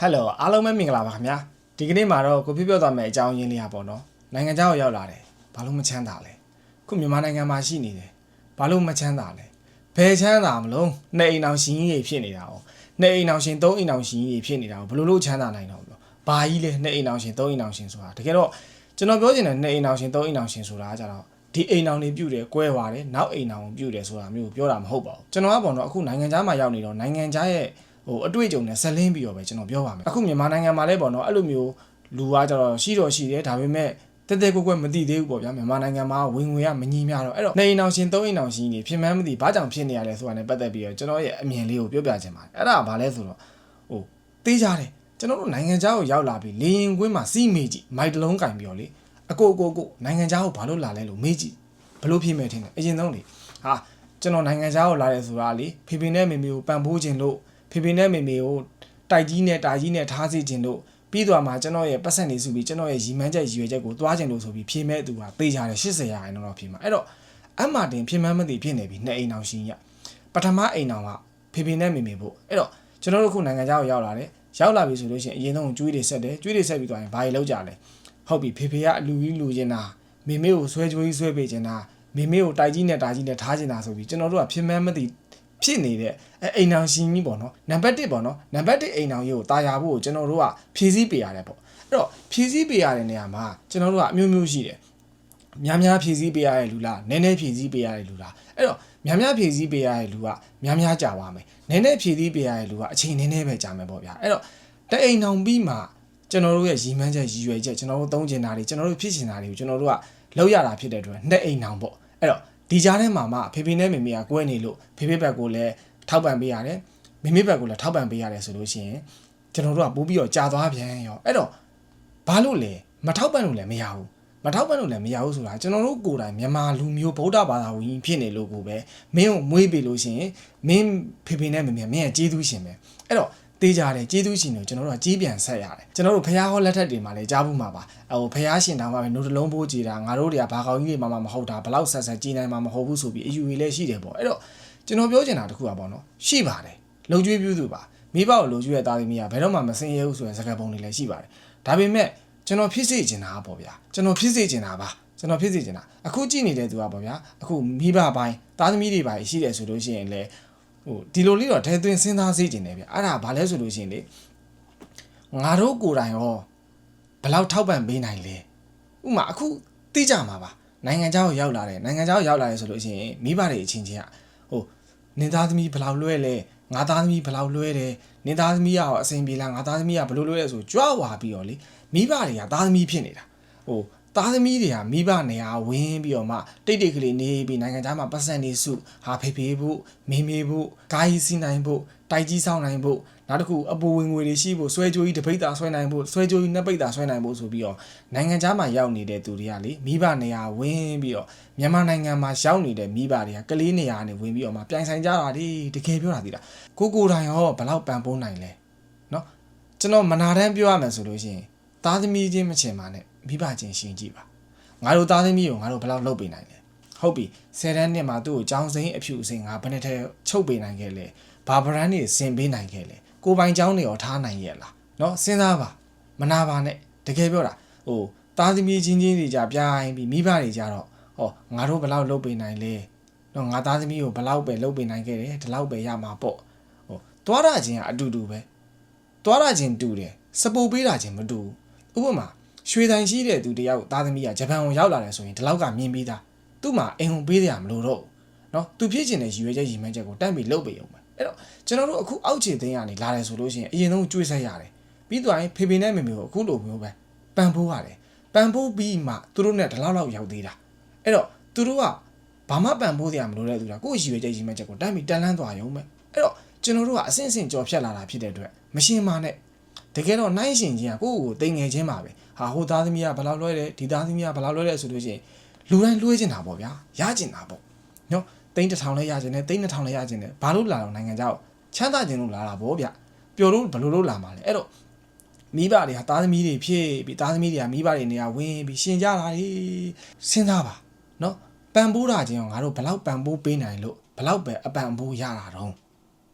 Hello အားလုံးပဲမင်္ဂလာပါခင်ဗျာဒီကနေ့မှာတော့ကိုပြောသွားမယ့်အကြောင်းရင်းလေးอ่ะပေါ့နော်နိုင်ငံခြားကိုရောက်လာတယ်ဘာလို့မချမ်းသာလဲခုမြန်မာနိုင်ငံမှာရှိနေတယ်ဘာလို့မချမ်းသာလဲဘယ်ချမ်းသာမလို့နှစ်အိမ်အောင်ရှင်ကြီးဖြစ်နေတာ哦နှစ်အိမ်အောင်ရှင်သုံးအိမ်အောင်ရှင်ကြီးဖြစ်နေတာ哦ဘယ်လိုချမ်းသာနိုင်တော့ဘာကြီးလဲနှစ်အိမ်အောင်ရှင်သုံးအိမ်အောင်ရှင်ဆိုတာတကယ်တော့ကျွန်တော်ပြောချင်တဲ့နှစ်အိမ်အောင်ရှင်သုံးအိမ်အောင်ရှင်ဆိုတာကြတော့ဒီအိမ်အောင်တွေပြုတ်တယ်၊ကွဲသွားတယ်၊နောက်အိမ်အောင်ပြုတ်တယ်ဆိုတာမျိုးပြောတာမဟုတ်ပါဘူးကျွန်တော်ကပေါ့နော်အခုနိုင်ငံခြားမှာရောက်နေတော့နိုင်ငံခြားရဲ့အတွေ့အကြုံနဲ့ဆက်လင်းပြီးတော့ပဲကျွန်တော်ပြောပါမယ်အခုမြန်မာနိုင်ငံမှာလည်းပေါ့နော်အဲ့လိုမျိုးလူကကြတော့ရှိတယ်ဒါပေမဲ့တက်တက်ကွက်ကွက်မသိသေးဘူးပေါ့ဗျာမြန်မာနိုင်ငံမှာဝင်ငွေကမညီမျှတော့အဲ့တော့နေအိမ်အောင်ရှင်သုံးအိမ်အောင်ရှင်ကြီးဖြစ်မှန်းမသိဘာကြောင့်ဖြစ်နေရလဲဆိုတာနဲ့ပတ်သက်ပြီးတော့ကျွန်တော်ရဲ့အမြင်လေးကိုပြောပြချင်ပါတယ်အဲ့ဒါကဘာလဲဆိုတော့တေးကြတယ်ကျွန်တော်တို့နိုင်ငံခြားကိုရောက်လာပြီးလေရင်ကွင်းမှာစီးမေးကြည့်မိုက်တလုံးကင်ပြီးတော့လေအကိုနိုင်ငံခြားကိုဘာလို့လာလဲလို့မေးကြည့်ဘလို့ဖြစ်မဲ့ထင်တယ်အရင်ဆုံးလေဟာကျွန်တော်နိုင်ငံခြားကိုလာတယ်ဆိုတာလေဖေဖေနဲ့မေမေကိုပံ့ပိုးခြင်းလို့ဖေဖေနဲ့မေမေကိုတိုက်ကြီးနဲ့တာကြီးနဲ့ထားစီခြင်းလို့ပြီးသွားမှာကျွန်တော်ရဲ့ပတ်စံနေစုပြီးကျွန်တော်ရဲ့ရီမန်းချက်ရည်ရွယ်ချက်ကိုသွားခြင်းလို့ဆိုပြီးဖြေမဲ့သူကပေးကြတယ်80ရာခိုင်နှုန်းတော့ဖြေမှာအဲ့တော့အမှတင်ဖြေမှန်းမသိဖြစ်နေပြီနှစ်အိမ်အောင်ရှင်ရပထမအိမ်အောင်ကဖေဖေနဲ့မေမေဖို့အဲ့တော့ကျွန်တော်တို့ခုနိုင်ငံခြားကိုရောက်လာတယ်ရောက်လာပြီဆိုလို့ရှိရင်အရင်ဆုံးကျွေးတွေဆက်တယ်ကျွေးတွေဆက်ပြီးသွားရင်ဘာတွေလောက်ကြလဲဟုတ်ပြီဖေဖေကအလူကြီးလူချင်းတာမေမေကိုဆွဲကြွေးဆွဲပေးခြင်းတာမေမေကိုတိုက်ကြီးနဲ့တာကြီးနဲ့ထားခြင်းတာဆိုပြီးကျွန်တော်တို့ကဖြေမှန်းမသိဖြစ်နေတဲ့အိမ်အောင်ရှင်ကြီးပေါ့နော်နံပါတ်1ပေါ့နော်နံပါတ်1အိမ်အောင်ကြီးကိုတာယာဖို့ကိုကျွန်တော်တို့ကဖြည့်ဆည်းပေးရတယ်ပေါ့အဲ့တော့ဖြည့်ဆည်းပေးရတဲ့နေရာမှာကျွန်တော်တို့ကအမျိုးမျိုးရှိတယ်များဖြည့်ဆည်းပေးရတဲ့လူလားနည်းနည်းဖြည့်ဆည်းပေးရတဲ့လူလားအဲ့တော့များဖြည့်ဆည်းပေးရတဲ့လူကများကြာပါမယ်နည်းနည်းဖြည့်ဆည်းပေးရတဲ့လူကအချိန်နည်းနည်းပဲကြာမယ်ပေါ့ဗျာအဲ့တော့တအိမ်အောင်ပြီးမှကျွန်တော်တို့ရဲ့ရီမန်းချက်ရည်ရွယ်ချက်ကျွန်တော်တို့သုံးကျင်တာတွေကျွန်တော်တို့ဖြစ်ကျင်တာတွေကိုကျွန်တော်တို့ကလောက်ရတာဖြစ်တဲ့အတွက်နှစ်အိမ်အောင်ပေါ့အဲ့တော့ဒီကြားထဲမှာမှဖေဖေနဲ့မေမေကကွဲနေလို့ဖေဖေဘက်ကိုလည်းထောက်ပံ့ပေးရတယ်မေမေဘက်ကိုလည်းထောက်ပံ့ပေးရတယ်ဆိုလို့ရှိရင်ကျွန်တော်တို့ကပိုးပြီးတော့ကြာသွားပြန်ရောအဲ့တော့ဘာလို့လဲမထောက်ပံ့လို့လည်းမရဘူးမထောက်ပံ့လို့လည်းမရဘူးဆိုတာကျွန်တော်တို့ကိုယ်တိုင်မြန်မာလူမျိုးဗုဒ္ဓဘာသာဝင်ဖြစ်နေလို့ကိုပဲမင်းကိုမွေးပေးလို့ရှိရင်မင်းဖေဖေနဲ့မေမေမင်းကကျေးဇူးရှင်ပဲအဲ့တော့တေးကြတယ်ကျေးဇူးရှင်တို့ကျွန်တော်တို့ကကြီးပြန်ဆက်ရတယ်ကျွန်တော်တို့ဖះဟောလက်ထက်တွေမှာလည်းကြားဘူးမှာပါဖះရှင်တောင်မှပဲနှုတ်တလုံးပိုးကြည်တာငါတို့တွေကဘာကောင်းကြီးတွေမှမဟုတ်တာဘလောက်ဆက်ကြီးနိုင်မှာမဟုတ်ဘူးဆိုပြီးအယူကြီးလည်းရှိတယ်ပေါ့အဲ့တော့ကျွန်တော်ပြောချင်တာတခုပါပေါ့နော်ရှိပါတယ်လုံကျွေးပြုစုပါမိဘကိုလုံကျွေးရသားသမီးကဘယ်တော့မှမစင်ရဲဘူးဆိုတဲ့စကားပုံတွေလည်းရှိပါတယ်ဒါပေမဲ့ကျွန်တော်ဖြစ်စေချင်တာပေါ့ဗျာကျွန်တော်ဖြစ်စေချင်တာအခုကြည့်နေတဲ့သူကပေါ့ဗျာအခုမိဘပိုင်းသားသမီးတွေပိုင်းရှိတယ်ဆိုလို့ရှိရင်လည်းဒီလိုလေးတော့ထဲသွင်းစဉ်းစားစေချင်တယ်ဗျအဲ့ဒါဘာလဲဆိုလို့ရှိရင်လေငါတို့ကိုယ်တိုင်ရောဘယ်လောက်ထောက်ပံ့ပေးနိုင်လဲဥမာအခုသိကြမှာပါနိုင်ငံခြားကိုရောက်လာတယ်ဆိုလို့ရှိရင်မိဘတွေအချင်းချင်းနင်သားသမီးဘယ်လောက်လွဲလဲငါသားသမီးဘယ်လောက်လွဲတယ်နင်သားသမီးရောအစိမ်ပြေလားငါသားသမီးကဘယ်လိုလွဲလဲဆိုကြွားဝါပြီးတော့လေမိဘတွေကသားသမီးဖြစ်နေတာသားသမီးတွေကမိဘနေရာဝင်းပြီးတော့မှတိတ်ကလေးနေပြီးနိုင်ငံခြားမှာပတ်စံနေစုဟာဖေဖေဖို့မေမေဖို့ကားကြီးစီးနိုင်ဖို့တိုက်ကြီးဆောင်နိုင်ဖို့နောက်တစ်ခုအပူဝင်ငွေတွေရှိဖို့ဆွဲကြိုးကြီးတပိတ်တာဆွဲနိုင်ဖို့ဆွဲကြိုးကြီးနှစ်ပိတ်တာဆွဲနိုင်ဖို့ဆိုပြီးတော့နိုင်ငံခြားမှာရောက်နေတဲ့သူတွေကလေမိဘနေရာဝင်းပြီးတော့မြန်မာနိုင်ငံမှာရောက်နေတဲ့မိဘတွေကကလေးနေရာကနေဝင်ပြီးတော့မှပြိုင်ဆိုင်ကြတာဒီတကယ်ပြောတာဒီလားကိုတိုင်ရောဘလောက်ပံပိုးနိုင်လဲနော်ကျွန်တော်မနာတမ်းပြောရမယ်ဆိုလို့ရှိရင်သားသမီးချင်းမချင်ပါနဲ့မိဘချင်းရှင်ကြည့်ပါငါတို့သားသမီးကိုငါတို့ဘယ်လောက်လုပ်ပေးနိုင်လဲဟုတ်ပြီ10တန်းနှစ်မှာသူ့ကိုကျောင်းစိမ်းအဖြူအစိမ်းငါဘယ်နဲ့ထဲချုပ်ပေးနိုင်ခဲ့လဲဘာဘရန်တွေဆင်ပေးနိုင်ခဲ့လဲကိုပိုင်ကျောင်းတွေရောထားနိုင်ရဲ့လားเนาะစဉ်းစားပါမနာပါနဲ့တကယ်ပြောတာသားသမီးချင်းတွေကြပြိုင်ပြီးမိဘတွေကြတော့ငါတို့ဘယ်လောက်လုပ်ပေးနိုင်လဲเนาะငါသားသမီးကိုဘယ်လောက်ပဲလုပ်ပေးနိုင်ခဲ့တယ်ဒီလောက်ပဲရမှာပေါ့သွားရခြင်းကအတူတူပဲသွားရခြင်းတူတယ်စပူပေးတာခြင်းမတူဥပမာရွှေတိုင်ရှိတဲ့သူတယောက်သားသမီးကဂျပန်ကိုရောက်လာတယ်ဆိုရင်ဒီလောက်ကမြင်ပြီးသားသူ့မှာအိမ်ုံပေးတယ်မလို့တော့เนาะသူဖြစ်ချင်တဲ့ရည်ရွယ်ချက်ရည်မှန်းချက်ကိုတန့်ပြီးလုပ်ပေးအောင်ပဲအဲ့တော့ကျွန်တော်တို့အခုအောက်ခြေသိန်းကနေလာတယ်ဆိုလို့ရှိရင်အရင်ဆုံးကြွေးဆက်ရတယ်ပြီးတော့ဖေဖေနဲ့မေမေကိုအခုလိုမျိုးပဲပန်ဖိုးရတယ်ပန်ဖိုးပြီးမှသူတို့နဲ့ဒီလောက်ရောက်သေးတာအဲ့တော့သူတို့ကဘာမှပန်ဖိုးတယ်မလို့တဲ့သူကကိုယ့်ရည်ရွယ်ချက်ရည်မှန်းချက်ကိုတန့်ပြီးတန်လန်းသွားရုံပဲအဲ့တော့ကျွန်တော်တို့ကအဆင့်ကြော်ဖြတ်လာတာဖြစ်တဲ့အတွက်မရှင်းပါနဲ့တကယ်တော့နိုင်ရှင်ချင်းကကိုယ့်ကိုတိမ်ငယ်ချင်းပါပဲဟာဟိုသားသမီးကဘယ်လောက်လွှဲတယ်ဒီသားသမီးကဘယ်လောက်လွှဲတယ်ဆိုလို့ရှိရင်လူတိုင်းလွှဲချင်တာပေါ့ဗျာရချင်တာပေါ့နော်သိန်း1000လဲရချင်တယ်သိန်း2000လဲရချင်တယ်ဘာလို့လာတော့နိုင်ငံခြားကိုချမ်းသာခြင်းလို့လာတာပေါ့ဗျပျော်လို့ဘယ်လိုလုပ်လာမှာလဲအဲ့တော့မိဘတွေကသားသမီးတွေဖြစ်ပြီးသားသမီးတွေကမိဘတွေနေရာဝင်ပြီးရှင်ကြတာလေစဉ်းစားပါနော်ပံပိုးတာချင်းငါတို့ဘယ်လောက်ပံပိုးပေးနိုင်လို့ဘယ်လောက်ပဲအပံပိုးရတာတော့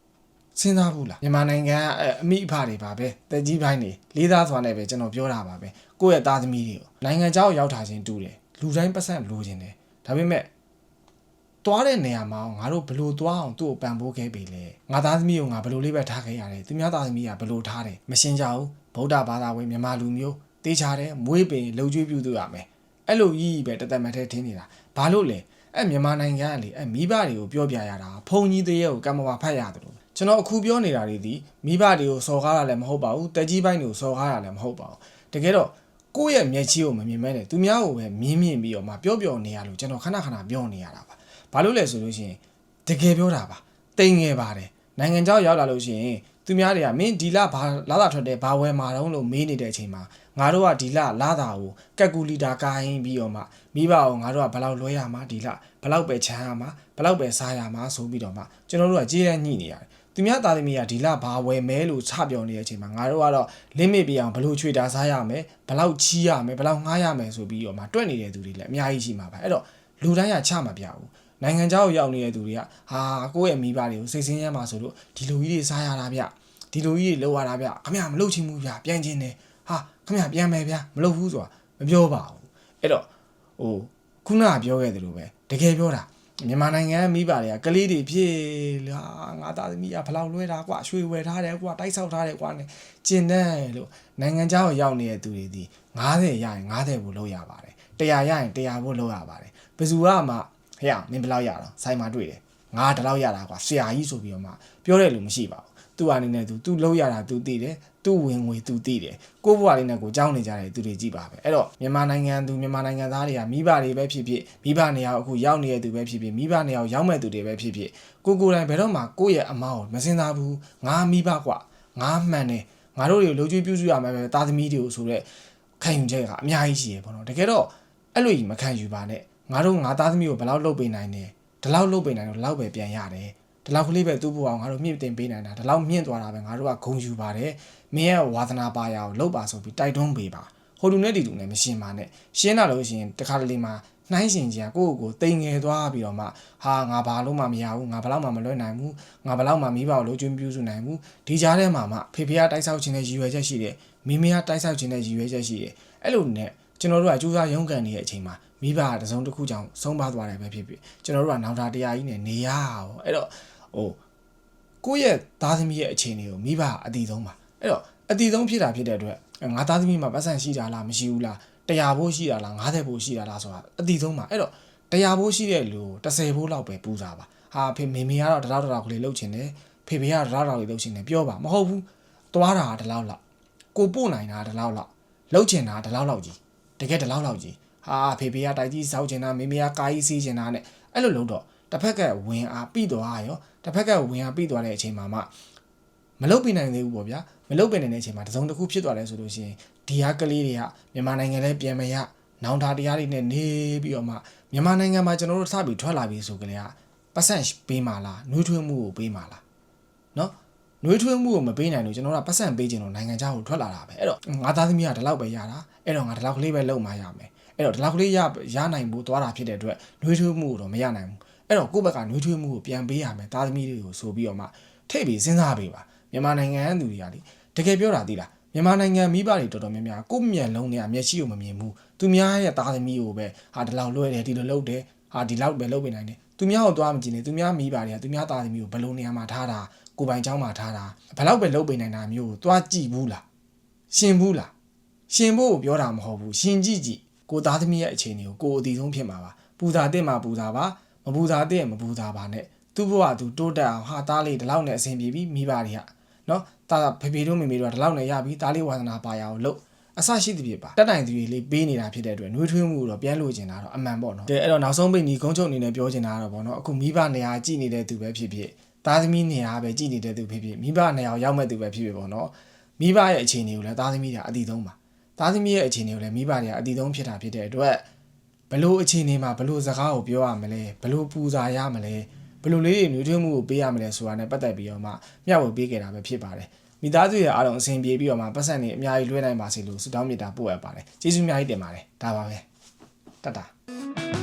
စဉ်းစားဘူးလားမြန်မာနိုင်ငံကအမိအဖတွေပါပဲတက်ကြီးပိုင်းတွေလေးသားစွာနဲ့ပဲကျွန်တော်ပြောတာပါပဲကိုယ့်ရဲ့သားသမီးတွေကိုနိုင်ငံခြားကိုရောက်ထားခြင်းတူတယ်လူတိုင်းပတ်စံလိုချင်တယ်ဒါပေမဲ့သွားတဲ့နေရာမှာငါတို့ဘလို့သွားအောင်သူ့ကိုပံ့ပိုးခဲ့ပြီလေငါသားသမီးကိုငါဘလို့လေးပဲထားခဲ့ရတယ်သူများသားသမီးကဘလို့ထားတယ်မရှင်းကြဘူးဗုဒ္ဓဘာသာဝင်မြန်မာလူမျိုးတေးချတယ်မွေးပင်လှုပ်ကြွေးပြုသူရမယ်အဲ့လိုကြီးပဲတသက်မထဲထင်းနေတာဘာလို့လဲအဲ့မြန်မာနိုင်ငံကလေအဲ့မိဘတွေကိုပြောပြရတာဖုန်ကြီးတရေကိုကံမပါဖတ်ရတယ်လို့ကျွန်တော်အခုပြောနေတာတွေဒီမိဘတွေကိုစော်ကားတာလည်းမဟုတ်ပါဘူးတက်ကြီးပိုင်းတွေကိုစော်ကားတာလည်းမဟုတ်ပါဘူးတကယ်တော့ကိုယ့်ရဲ့မျက်ချီကိုမမြင်မဲနဲ့သူများကိုပဲမြင်ပြီးတော့မှပြောနေရလို့ကျွန်တော်ခဏပြောနေရတာပါဘာလို့လဲဆိုလို့ရှိရင်တကယ်ပြောတာပါတိမ်ငယ်ပါတယ်နိုင်ငံเจ้าရောက်လာလို့ရှိရင်သူများတွေကမင်းဒီလဘာလာတာထွက်တယ်ဘာဝယ်မှာတော့လို့မေးနေတဲ့အချိန်မှာငါတို့ကဒီလလာတာကိုကက်ကူလီတာကိုင်းပြီးတော့မှမိဘအောင်ငါတို့ကဘယ်လောက်လွှဲရမှာဒီလဘယ်လောက်ပဲချမ်းရမှာဘယ်လောက်ပဲစားရမှာဆိုပြီးတော့မှကျွန်တော်တို့ကကြေးတန်းညှိနေရတယ်သူများသားသမီးကဒီလဘာဝယ်မဲလို့ချပြောနေတဲ့အချိန်မှာငါတို့ကတော့ limit ပြအောင်ဘယ်လိုချွေတာစားရမယ်ဘယ်လောက်ချီးရမယ်ဘယ်လောက်ငှားရမယ်ဆိုပြီးတော့မှတွက်နေတဲ့သူတွေလည်းအများကြီးရှိမှာပါအဲ့တော့လူတိုင်းကချမပြဘူးနိုင်ငံเจ้าကိုရောက်နေတဲ့သူတွေကဟာကိုယ့်ရဲ့မိဘတွေကိုစိတ်ဆင်းရဲမှာဆိုလို့ဒီလိုကြီးတွေစားရတာဗျဒီလိုကြီးတွေလောက်ရတာဗျခမရမလုပ်ချင်ဘူးဗျပြန်ချင်းတယ်ဟာခမရပြန်မယ်ဗျမလုပ်ဘူးဆိုတာမပြောပါဘူးအဲ့တော့ခုနကပြောခဲ့သလိုပဲတကယ်ပြောတာမြန်မာနိုင်ငံမိဘတွေကကလေးတွေဖြစ်လာငါသားသမီးကဘလောက်လွှဲတာကွာရွှေဝယ်ထားတယ်ကွာတိုက်ဆောက်ထားတယ်ကွာနဲ့ကျင်တယ်လို့နိုင်ငံเจ้าကိုရောက်နေတဲ့သူတွေဒီ90ရရင်90ဖို့လုပ်ရပါတယ်100ရရင်100ဖို့လုပ်ရပါတယ်ဘယ်သူကမှဟဲ့မင်းဘယ်လောက်ရတော့ဆိုင်မှာတွေ့တယ်ငါတလောက်ရတာကွာဆရာကြီးဆိုပြီးတော့မှပြောတဲ့လူမရှိပါဘူးသူအနေနဲ့သူလောက်ရတာသူသိတယ်သူဝင်ငွေသူသိတယ်ကိုယ့်ဘဝလေးနဲ့ကိုကြောင်းနေကြတယ်သူတွေကြည့်ပါပဲအဲ့တော့မြန်မာနိုင်ငံသားတွေကမိဘတွေပဲဖြစ်ဖြစ်မိဘနေရာအခုရောက်နေတဲ့သူပဲဖြစ်ဖြစ်မိဘနေရာရောက်မဲ့သူတွေပဲဖြစ်ဖြစ်ကိုယ်တိုင်ဘယ်တော့မှကိုယ့်ရဲ့အမောင်းကိုမစင်စားဘူးငါမိဘကွာငါမှန်တယ်ငါတို့တွေကိုလှုပ်ကြွေးပြုစုရမယ်ပဲသားသမီးတွေကိုဆိုတော့ခံယူချက်ကအများကြီးရှိရပေါ့နော်တကယ်တော့အဲ့လိုကြီးမခံယူပါနဲ့ငါတို့ငါသားသမီးကိုဘယ်လောက်လုပ်ပေးနိုင်တယ်ဒီလောက်လုပ်ပေးနိုင်တော့ဒီလောက်ပဲပြန်ရတယ်ဒီလောက်ကလေးပဲသူ့ဘဝအောင်ငါတို့မြင့်တင်ပေးနိုင်တာဒီလောက်မြင့်သွားတာပဲငါတို့ကဂုဏ်ယူပါတယ်မင်းရဲ့ဝါသနာပါရအောင်လုပ်ပါဆိုပြီးတိုက်တွန်းပေးပါဟိုလူနဲ့ဒီလူနဲ့မရှင်းပါနဲ့ရှင်းတာလို့ရှိရင်တခါတလေမှာနှိုင်းရှင်ကြီးကကိုယ့်ကိုယ်တိမ်ငယ်သွားပြီးတော့မှဟာငါဘာလို့မှမရဘူးငါဘယ်လောက်မှမလွှဲနိုင်ဘူးငါဘယ်လောက်မှမိဘကိုလိုချင်ပြုစုနိုင်ဘူးဒီကြားထဲမှာမှဖေဖေကတိုက်ဆောက်ခြင်းနဲ့ရည်ရွယ်ချက်ရှိတယ်မိမေကတိုက်ဆောက်ခြင်းနဲ့ရည်ရွယ်ချက်ရှိတယ်အဲ့လိုနဲ့ကျွန်တော်တို့ကကြိုးစားရုန်းကန်နေတဲ့အချိန်မှာမိဘကတစုံတစ်ခုကြောင့်ဆုံးပါသွားတယ်ပဲဖြစ်ဖြစ်ကျွန်တော်တို့ကနောက်တာတရားကြီးနဲ့နေရအောင်အဲ့တော့ကိုယ့်ရဲ့သားသမီးရဲ့အခြေအနေကိုမိဘအတီဆုံးပါအဲ့တော့အတီဆုံးဖြစ်တာဖြစ်တဲ့အတွက်ငါသားသမီးမှာပတ်စံရှိတာလားမရှိဘူးလား100ဘိုးရှိတာလား90ဘိုးရှိတာလားဆိုတာအတီဆုံးပါအဲ့တော့100ဘိုးရှိတဲ့လူ10ဘိုးလောက်ပဲပူစားပါဟာဖေမေမေကတော့တလောက်ကလေးလှုပ်ချင်တယ်ဖေဖေကတလောက်လေးလှုပ်ချင်တယ်ပြောပါမဟုတ်ဘူးသွားတာတလောက်ကိုပို့နိုင်တာတလောက်လှုပ်ချင်တာတလောက်ကြီးတကယ်တလောက်ကြီးဟာဖေဖေကတိုက်ကြီးစောက်ချင်တာမေမေကကာကြီးစီးချင်တာနဲ့အဲ့လိုလုံးတော့တစ်ဖက်ကဝင်အားပြီးသွားရောတစ်ဖက်ကဝင်အားပြီးသွားတဲ့အချိန်မှာမှမလုတ်ပြနိုင်သေးဘူးပေါ့ဗျာမလုတ်ပြနိုင်တဲ့အချိန်မှာတစုံတစ်ခုဖြစ်သွားလဲဆိုလို့ရှိရင်ဒီဟာကလေးတွေကမြန်မာနိုင်ငံလဲပြန်မရနောင်တတရားတွေနဲ့နေပြီးတော့မှမြန်မာနိုင်ငံမှာကျွန်တော်တို့စပြီးထွက်လာပြီဆိုကြလေကပတ်စံပေးမှာလားနှွေးထွေးမှုကိုပေးမှာလားနော်နှွေးထွေးမှုကိုမပေးနိုင်လို့ကျွန်တော်တို့ကပတ်စံပေးခြင်းလို့နိုင်ငံခြားကိုထွက်လာတာပဲအဲ့တော့ငါသားသမီးကဒီလောက်ပဲရတာအဲ့တော့ငါဒီလောက်ကလေးပဲလုံမှရမယ်အဲ့တော့ဒီလောက်ကလေးရနိုင်ဖို့သွားတာဖြစ်တဲ့အတွက်နှွေးထွေးမှုကိုတော့မရနိုင်ဘူးအဲ့တော့ကိုယ့်ဘက်ကနှွေးထွေးမှုကိုပြန်ပေးရမယ်သားသမီးတွေကိုဆိုပြီးတော့မှထိပ်ပြီးစဉ်းစားပေးပါမြန်မာနိုင်ငံသူတွေကလေတကယ်ပြောတာသိလားမြန်မာနိုင်ငံမိဘတွေတော်တော်များများကိုယ့်မျက်လုံးနဲ့မျက်ရှိကိုမမြင်ဘူးသူများရဲ့သားသမီးကိုပဲဟာဒီလောက်လွှဲတယ်ဒီလိုလုပ်တယ်ဟာဒီလောက်ပဲလုပ်ပေးနိုင်တယ်သူများကိုသွားမကြည့်နဲ့သူများမိဘတွေကသူများသားသမီးကိုဘယ်လိုနေရာမှာထားတာကိုပိုင်ကျောင်းမှာထားတာဘယ်လောက်ပဲလုပ်ပေးနိုင်တာမျိုးကိုသွားကြည့်ဘူးလားရှင်ဘူးလားရှင်ဖို့ကိုပြောတာမဟုတ်ဘူးရှင်ကြည့်ကိုသားသမီးရဲ့အခြေအနေကိုကိုအတီဆုံးဖြစ်မှာပါပူတာတဲ့မှာပူတာပါမပူတာတဲ့မပူတာပါနဲ့သူ့ဘဝသူတိုးတက်အောင်ဟာသားလေးဒီလောက်နဲ့အဆင်ပြေပြီးမိဘတွေကနော်တာဖေဖေတို့မေမေတို့ကဒီလောက်နဲ့ရပြီးသားလေးဝါသနာပါရအောင်လုပ်အဆရှိသဖြင့်ပါတက်တိုင်သူတွေလေးပေးနေတာဖြစ်တဲ့အတွက်နှွေးထွေးမှုတော့ပြန်လို့ကျင်တာတော့အမှန်ပေါ့နော်အဲ့တော့နောက်ဆုံးပိတ်ညီကုန်းချုပ်အနေနဲ့ပြောချင်တာတော့ပေါ့နော်အခုမိဘနေရာကြည့်နေတဲ့သူပဲဖြစ်ဖြစ်သားသမီးနေရာပဲကြည့်နေတဲ့သူဖြစ်ဖြစ်မိဘနေရာရောက်မဲ့သူပဲဖြစ်ဖြစ်ပေါ့နော်မိဘရဲ့အခြေအနေကိုလည်းသားသမီးတွေအတီသုံးပါသားသမီးရဲ့အခြေအနေကိုလည်းမိဘတွေကအတီသုံးဖြစ်တာဖြစ်တဲ့အတွက်ဘလို့အခြေအနေမှာဘလို့စကားကိုပြောရမလဲဘလို့ပူဇာရမလဲဘလို့လေးတွေနှွေးထွေးမှုကိုပေးရမလဲဆိုတာနဲ့ပတ်သက်ပြီးတော့မှမျှဝေပေးခဲ့တာပဲဖြစ်ပါတယ်မိသားစုရဲ့အားလုံးအဆင်ပြေပြီးတော့မှပတ်စံနေအများကြီးလွှဲနိုင်ပါစေလို့ဆုတောင်းမေတ္တာပို့ရပါတယ်ကျေးဇူးအများကြီးတင်ပါတယ်ဒါပါပဲတတ်တာ